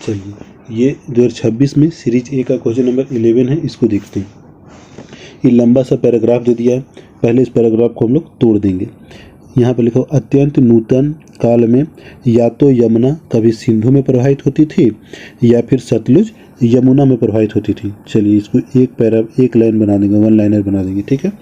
चलिए ये 2026 में सीरीज ए का क्वेश्चन नंबर 11 है, इसको देखते हैं। ये लंबा सा पैराग्राफ दे दिया है, पहले इस पैराग्राफ को हम लोग तोड़ देंगे। यहाँ पर लिखा अत्यंत नूतन काल में या तो यमुना कभी सिंधु में प्रवाहित होती थी या फिर सतलुज यमुना में प्रवाहित होती थी। चलिए इसको एक लाइन बना देंगे, वन लाइनर बना देंगे, ठीक है।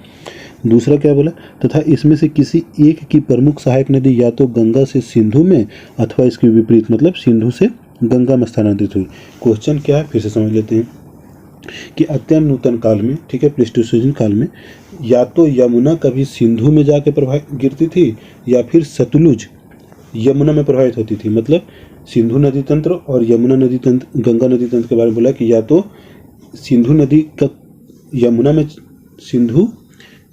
दूसरा क्या बोला, तथा इसमें से किसी एक की प्रमुख सहायक नदी या तो गंगा से सिंधु में अथवा इसके विपरीत, मतलब सिंधु से गंगा में स्थानांतरित हुई। क्वेश्चन क्या है फिर से समझ लेते हैं कि अत्यंत नूतन काल में, ठीक है, प्लेस्टोसीन काल में या तो यमुना कभी सिंधु में जाके प्रभावित गिरती थी या फिर सतलुज यमुना में प्रभावित होती थी। मतलब सिंधु नदी तंत्र और यमुना नदी तंत्र, गंगा नदी तंत्र के बारे में बोला कि या तो सिंधु नदी का यमुना में सिंधु,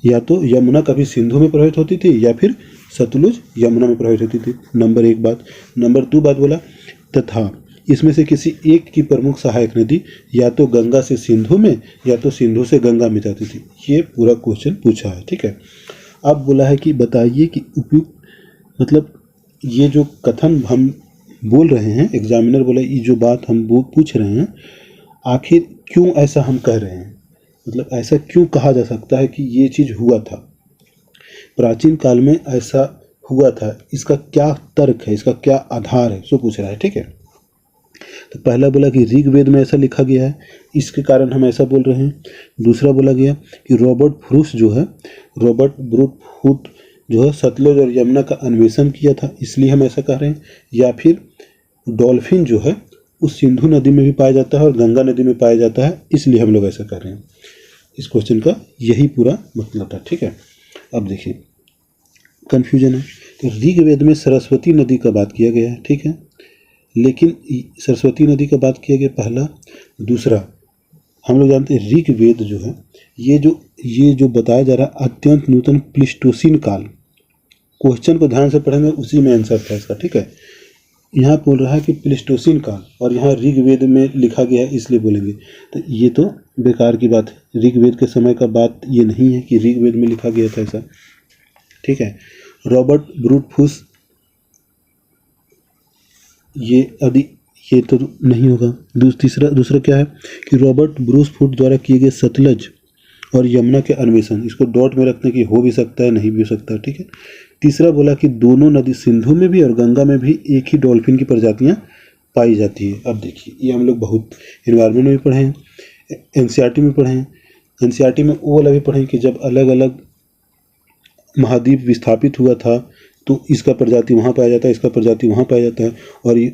या तो यमुना कभी सिंधु में प्रभावित होती थी या फिर सतलुज यमुना में प्रभावित होती थी। नंबर 1 बात। नंबर 2 बात बोला तथा इसमें से किसी एक की प्रमुख सहायक नदी या तो गंगा से सिंधु में या तो सिंधु से गंगा में जाती थी। ये पूरा क्वेश्चन पूछा है, ठीक है। अब बोला है कि बताइए कि उपयुक्त, मतलब ये जो कथन हम बोल रहे हैं, एग्जामिनर बोला ये जो बात हम पूछ रहे हैं, आखिर क्यों ऐसा हम कह रहे हैं, मतलब ऐसा क्यों कहा जा सकता है कि ये चीज़ हुआ था, प्राचीन काल में ऐसा हुआ था, इसका क्या तर्क है, इसका क्या आधार है, सो पूछ रहा है, ठीक है। तो पहला बोला कि ऋग्वेद में ऐसा लिखा गया है, इसके कारण हम ऐसा बोल रहे हैं। दूसरा बोला गया कि रॉबर्ट ब्रूस जो है सतलुज और यमुना का अन्वेषण किया था, इसलिए हम ऐसा कह रहे हैं। या फिर डॉल्फिन जो है उस सिंधु नदी में भी पाया जाता है और गंगा नदी में पाया जाता है, इसलिए हम लोग ऐसा कर रहे हैं। इस क्वेश्चन का यही पूरा मतलब था, ठीक है। अब देखिए कन्फ्यूजन है, तो ऋग्वेद में सरस्वती नदी का बात किया गया है, ठीक है, लेकिन सरस्वती नदी का बात किया गया पहला। दूसरा हम लोग जानते हैं ऋग्वेद जो है ये जो बताया जा रहा है अत्यंत नूतन प्लीस्टोसीन काल, क्वेश्चन को ध्यान से पढ़ेंगे उसी में आंसर था इसका, ठीक है। यहाँ बोल रहा है कि प्लीस्टोसीन काल और यहाँ ऋग्वेद में लिखा गया है इसलिए बोलेंगे, तो ये तो बेकार की बात है। ऋग्वेद के समय का बात ये नहीं है कि ऋग्वेद में लिखा गया था ऐसा, ठीक है। रॉबर्ट ब्रूटफुस, ये तो नहीं होगा। दूसरा क्या है कि रॉबर्ट ब्रूसफुट द्वारा किए गए सतलज और यमुना के अन्वेषण, इसको डॉट में रखने की हो भी सकता है नहीं भी हो सकता है, ठीक है। तीसरा बोला कि दोनों नदी सिंधु में भी और गंगा में भी एक ही डॉल्फिन की प्रजातियां पाई जाती है। अब देखिए ये हम लोग बहुत इन्वायरमेंट में भी पढ़े हैं, एनसीईआरटी में पढ़े हैं। एनसीईआरटी में वो वाला भी पढ़े कि जब अलग अलग महाद्वीप विस्थापित हुआ था तो इसका प्रजाति वहाँ पाया जाता है, इसका प्रजाति वहाँ पाया जाता है, और ये